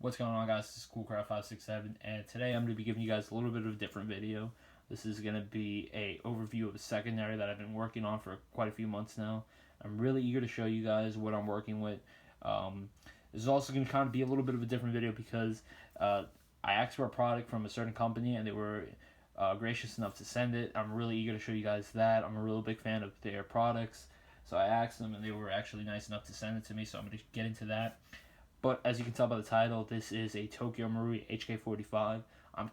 What's going on, guys? This is coolcraft567, and today I'm going to be giving you guys a little bit of a different video. This is going to be a overview of a secondary that I've been working on for quite a few months now. I'm really eager to show you guys what I'm working with. This is also going to kind of be a little bit of a different video because I asked for a product from a certain company and they were gracious enough to send it. I'm really eager to show you guys that. I'm a real big fan of their products, so I asked them and they were actually nice enough to send it to me, so I'm going to get into that. But as you can tell by the title, this is a Tokyo Marui HK45. I'm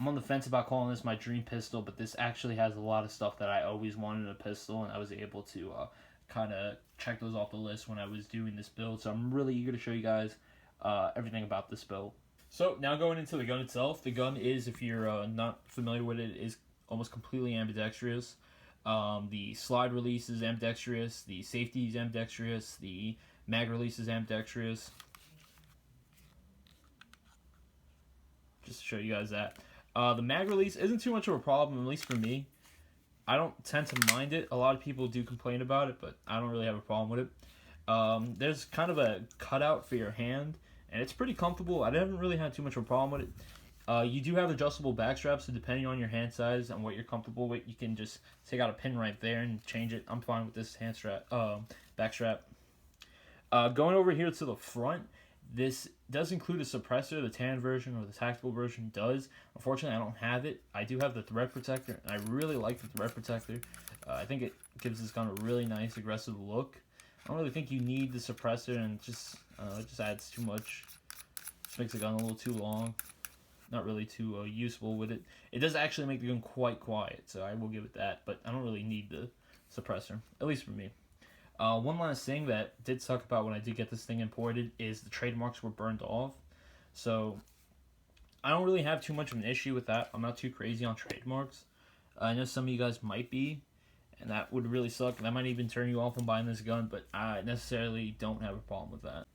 on the fence about calling this my dream pistol, but this actually has a lot of stuff that I always wanted in a pistol, and I was able to kind of check those off the list when I was doing this build. So I'm really eager to show you guys everything about this build. So now going into the gun itself, the gun is, if you're not familiar with it, is almost completely ambidextrous. The slide release is ambidextrous, the safety is ambidextrous, the mag release is ambidextrous. Just to show you guys that. The mag release isn't too much of a problem, at least for me. I don't tend to mind it. A lot of people do complain about it, but I don't really have a problem with it. There's kind of a cutout for your hand, and it's pretty comfortable. I haven't really had too much of a problem with it. You do have adjustable back straps, so depending on your hand size and what you're comfortable with, you can just take out a pin right there and change it. I'm fine with this hand strap, back strap. Going over here to the front, this does include a suppressor. The tan version or the tactical version does. Unfortunately, I don't have it. I do have the thread protector, and I really like the thread protector. I think it gives this gun a really nice aggressive look. I don't really think you need the suppressor, and it just adds too much. Just makes the gun a little too long. Not really too useful with it. It does actually make the gun quite quiet, so I will give it that, but I don't really need the suppressor, at least for me. One last thing that did suck about when I did get this thing imported is the trademarks were burned off. So I don't really have too much of an issue with that. I'm not too crazy on trademarks. I know some of you guys might be, and that would really suck. That might even turn you off from buying this gun, but I necessarily don't have a problem with that.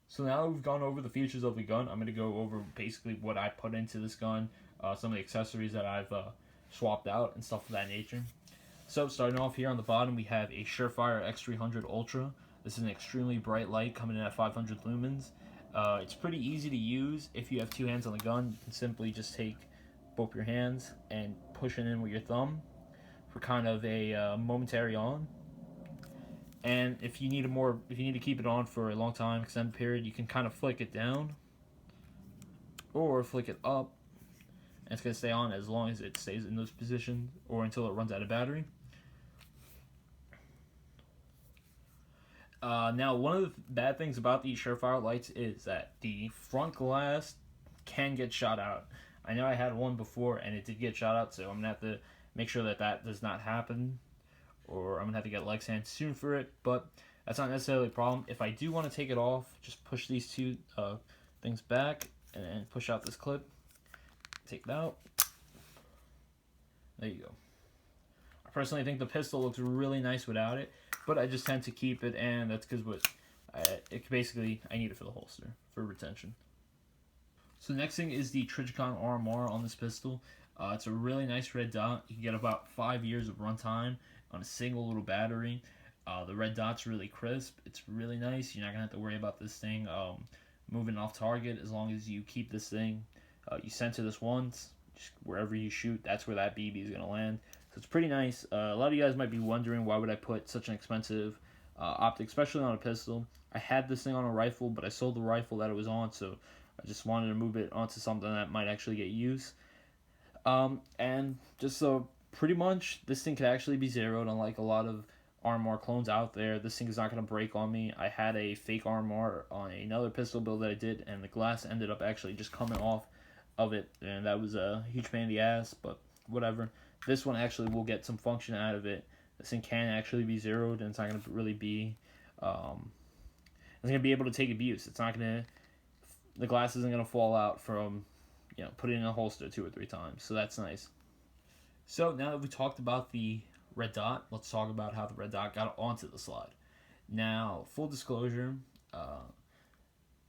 So now that we've gone over the features of the gun, I'm going to go over basically what I put into this gun, some of the accessories that I've swapped out and stuff of that nature. So starting off here on the bottom, we have a Surefire X300 Ultra. This is an extremely bright light coming in at 500 lumens. It's pretty easy to use. If you have two hands on the gun, you can simply just take both your hands and push it in with your thumb for kind of a momentary on. And if you need to keep it on for a long time, extended period, you can kind of flick it down or flick it up. And it's going to stay on as long as it stays in those positions or until it runs out of battery. Now, one of the bad things about these Surefire lights is that the front glass can get shot out. I know I had one before and it did get shot out, so I'm going to have to make sure that that does not happen, or I'm going to have to get Lexan soon for it, but that's not necessarily a problem. If I do want to take it off, just push these two things back and push out this clip. Take it out. There you go. I personally think the pistol looks really nice without it, but I just tend to keep it, and that's because I need it for the holster, for retention. So the next thing is the Trijicon RMR on this pistol. It's a really nice red dot. You can get about 5 years of runtime on a single little battery. The red dot's really crisp. It's really nice. You're not going to have to worry about this thing moving off target as long as you keep this thing. You center this once, just wherever you shoot, that's where that BB is going to land. So it's pretty nice. A lot of you guys might be wondering, why would I put such an expensive optic, especially on a pistol. I had this thing on a rifle, but I sold the rifle that it was on, so I just wanted to move it onto something that might actually get use. And just so pretty much this thing could actually be zeroed, unlike a lot of RMR clones out there. This thing is not going to break on me. I had a fake RMR on another pistol build that I did, and the glass ended up actually just coming off of it, and that was a huge pain in the ass, but whatever. This one actually will get some function out of it. This thing can actually be zeroed, and it's not going to really be it's going to be able to take abuse. It's not going to, the glass isn't going to fall out from, putting in a holster 2 or 3 times, so that's nice. So now that we talked about the red dot, let's talk about how the red dot got onto the slide. Now, full disclosure,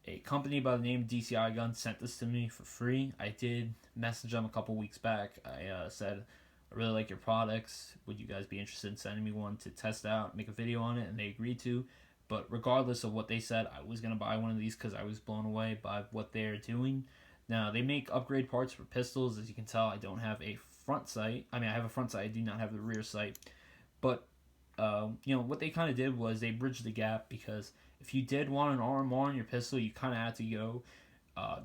a company by the name of DCI Gun sent this to me for free. I did message them a couple weeks back. I said, I really like your products. Would you guys be interested in sending me one to test out, make a video on it? And they agreed to. But regardless of what they said, I was going to buy one of these because I was blown away by what they're doing. Now, they make upgrade parts for pistols. As you can tell, I don't have a front sight. I mean, I have a front sight. I do not have the rear sight. But, what they kind of did was they bridged the gap, because if you did want an RMR on your pistol, you kind of had to go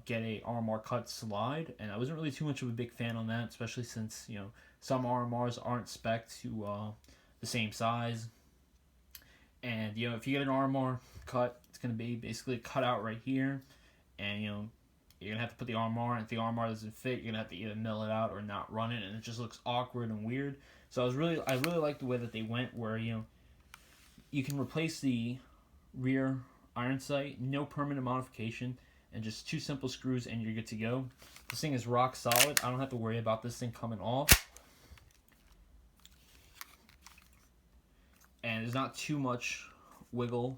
get a RMR cut slide. And I wasn't really too much of a big fan on that, especially since, some RMRs aren't spec'd to the same size. And, if you get an RMR cut, it's going to be basically cut out right here. And, you're going to have to put the RMR, and if the RMR doesn't fit, you're going to have to either mill it out or not run it, and it just looks awkward and weird. So I really like the way that they went, where, you can replace the rear iron sight, no permanent modification, and just 2 simple screws, and you're good to go. This thing is rock solid. I don't have to worry about this thing coming off. And there's not too much wiggle.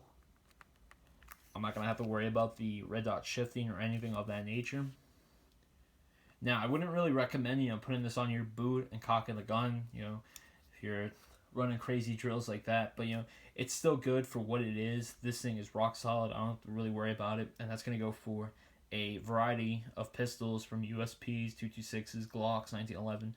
I'm not going to have to worry about the red dot shifting or anything of that nature. Now, I wouldn't really recommend, putting this on your boot and cocking the gun, if you're running crazy drills like that. But, it's still good for what it is. This thing is rock solid. I don't have to really worry about it. And that's going to go for a variety of pistols, from USPs, 226s, Glocks, 1911.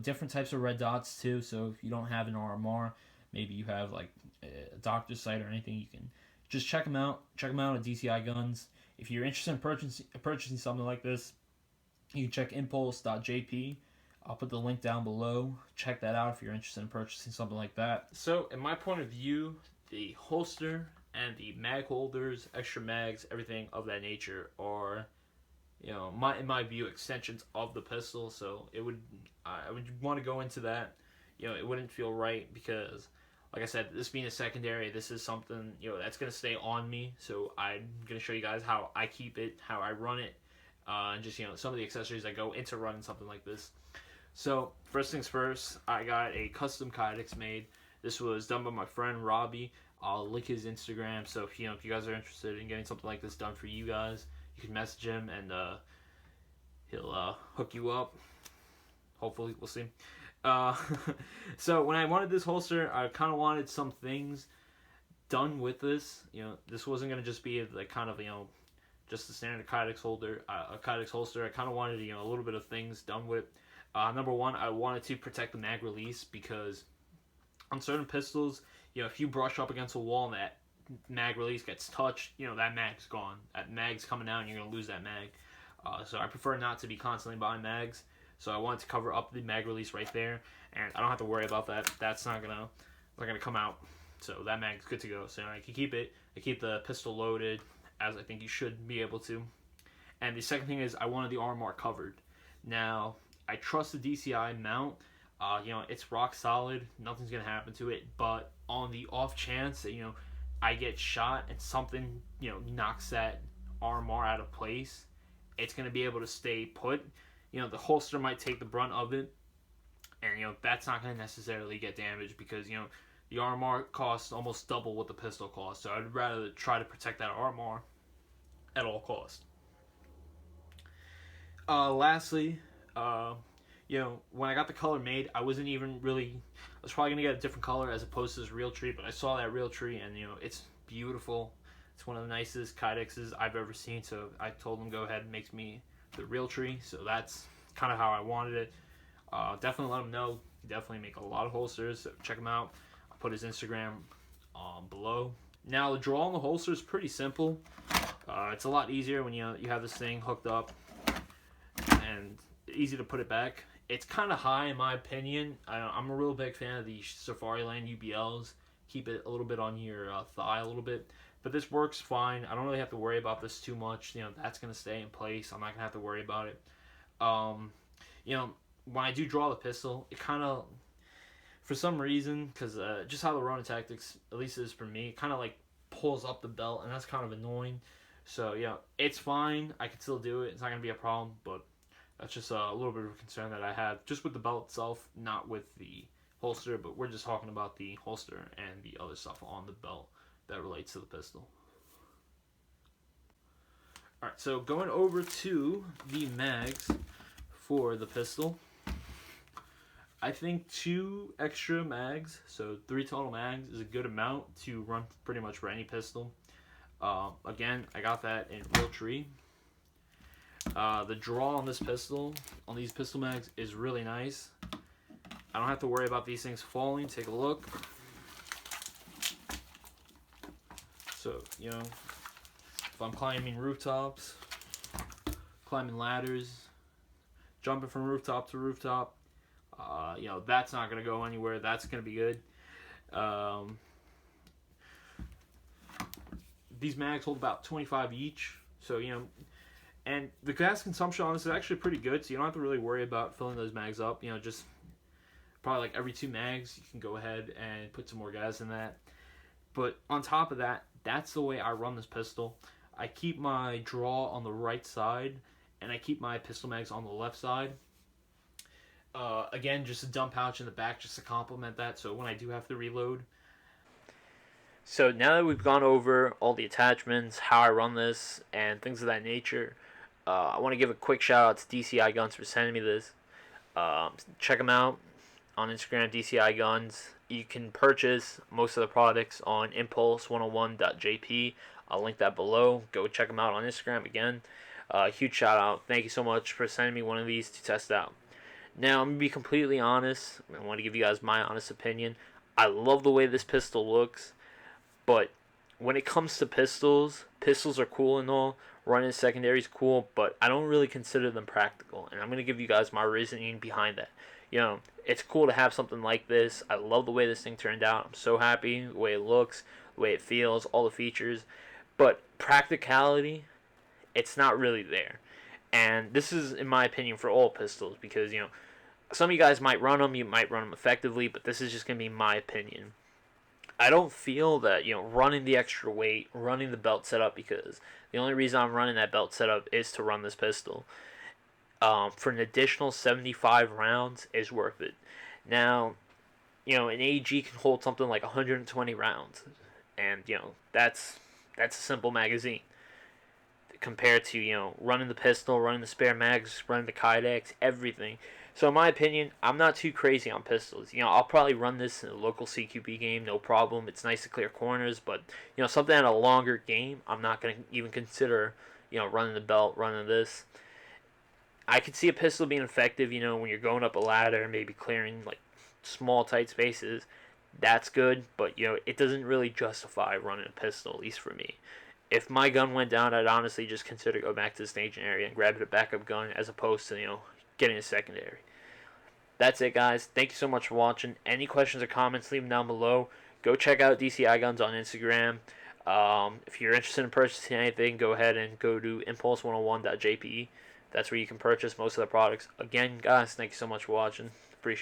Different types of red dots too. So if you don't have an RMR, maybe you have like a doctor's sight or anything, you can just check them out. Check them out at DCI Guns. If you're interested in purchasing something like this, you can check impulse.jp. I'll put the link down below. Check that out if you're interested in purchasing something like that. So, in my point of view, the holster and the mag holders, extra mags, everything of that nature are, in my view, extensions of the pistol. So I would want to go into that. It wouldn't feel right, because, like I said, this being a secondary, this is something, that's going to stay on me. So I'm going to show you guys how I keep it, how I run it, and just, some of the accessories that go into running something like this. So, first things first, I got a custom Kydex made. This was done by my friend Robbie. I'll link his Instagram, so if you guys are interested in getting something like this done for you guys, you can message him, and he'll hook you up. Hopefully, we'll see. So when I wanted this holster, I kind of wanted some things done with this. This wasn't going to just be like kind of, just the standard Kydex holder, a Kydex holster. I kind of wanted, a little bit of things done with it. Number one, I wanted to protect the mag release, because on certain pistols, if you brush up against a wall and that mag release gets touched, that mag's gone. That mag's coming out and you're going to lose that mag. So I prefer not to be constantly buying mags. So I wanted to cover up the mag release right there, and I don't have to worry about that. That's not gonna come out. So that mag's good to go. So I can keep it. I keep the pistol loaded, as I think you should be able to. And the second thing is, I wanted the RMR covered. Now, I trust the DCI mount. It's rock solid. Nothing's gonna happen to it. But on the off chance that I get shot and something knocks that RMR out of place, it's gonna be able to stay put. The holster might take the brunt of it, and that's not going to necessarily get damaged, because the RMR costs almost double what the pistol costs. So I'd rather try to protect that RMR at all costs. Lastly, when I got the color made, I wasn't even really, I was probably going to get a different color as opposed to this real tree, but I saw that real tree, and it's beautiful. It's one of the nicest Kydexes I've ever seen, so I told them go ahead and make me the real tree. So that's kind of how I wanted it. Definitely let him know. He definitely make a lot of holsters, so check him out. I'll put his Instagram below. Now, the draw on the holster is pretty simple. It's a lot easier when you have this thing hooked up, and easy to put it back. It's kind of high in my opinion. I'm a real big fan of the Safariland UBLs. Keep it a little bit on your thigh a little bit. But this works fine. I don't really have to worry about this too much. That's going to stay in place. I'm not going to have to worry about it. When I do draw the pistol, it kind of, for some reason, because just how the Ronin Tactics, at least is for me, kind of like pulls up the belt, and that's kind of annoying. So, it's fine. I can still do it. It's not going to be a problem, but that's just a little bit of a concern that I have, just with the belt itself, not with the holster, but we're just talking about the holster and the other stuff on the belt that relates to the pistol. Alright, so going over to the mags for the pistol. I think 2 extra mags, so 3 total mags, is a good amount to run pretty much for any pistol. Again, I got that in Real Tree. The draw on this pistol, on these pistol mags, is really nice. I don't have to worry about these things falling. Take a look. So, you know, if I'm climbing rooftops, climbing ladders, jumping from rooftop to rooftop, you know, that's not going to go anywhere. That's going to be good. These mags hold about 25 each. So, you know, and the gas consumption on this is actually pretty good. So you don't have to really worry about filling those mags up. You know, just probably like every 2 mags, you can go ahead and put some more gas in that. But on top of that, that's the way I run this pistol. I keep my draw on the right side, and I keep my pistol mags on the left side. Again, just a dump pouch in the back just to complement that, so when I do have to reload. So now that we've gone over all the attachments, how I run this, and things of that nature, I want to give a quick shout out to DCI Guns for sending me this. Check them out on Instagram, DCI Guns. You can purchase most of the products on impulse101.jp. I'll link that below. Go check them out on Instagram again. Huge shout out. Thank you so much for sending me one of these to test out. Now, I'm going to be completely honest. I want to give you guys my honest opinion. I love the way this pistol looks, but when it comes to pistols, pistols are cool and all. Running secondary is cool, but I don't really consider them practical, and I'm going to give you guys my reasoning behind that. You know, it's cool to have something like this. I love the way this thing turned out. I'm so happy the way it looks, the way it feels, all the features. But practicality, it's not really there. And this is, in my opinion, for all pistols, because, you know, some of you guys might run them, you might run them effectively, but this is just going to be my opinion. I don't feel that, you know, running the extra weight, running the belt setup, because the only reason I'm running that belt setup is to run this pistol. For an additional 75 rounds is worth it. Now, you know, an AG can hold something like 120 rounds, and, you know, that's a simple magazine compared to, you know, running the pistol, running the spare mags, running the Kydex, everything. So in my opinion, I'm not too crazy on pistols. You know, I'll probably run this in a local CQB game, no problem. It's nice to clear corners, but, you know, something at a longer game, I'm not going to even consider, you know, running the belt, running this. I could see a pistol being effective, you know, when you're going up a ladder and maybe clearing, like, small, tight spaces. That's good, but, you know, it doesn't really justify running a pistol, at least for me. If my gun went down, I'd honestly just consider go back to the staging area and grab a backup gun as opposed to, you know, getting a secondary. That's it, guys. Thank you so much for watching. Any questions or comments, leave them down below. Go check out DCI Guns on Instagram. If you're interested in purchasing anything, go ahead and go to impulse101.jp. That's where you can purchase most of the products. Again, guys, thank you so much for watching. Appreciate it.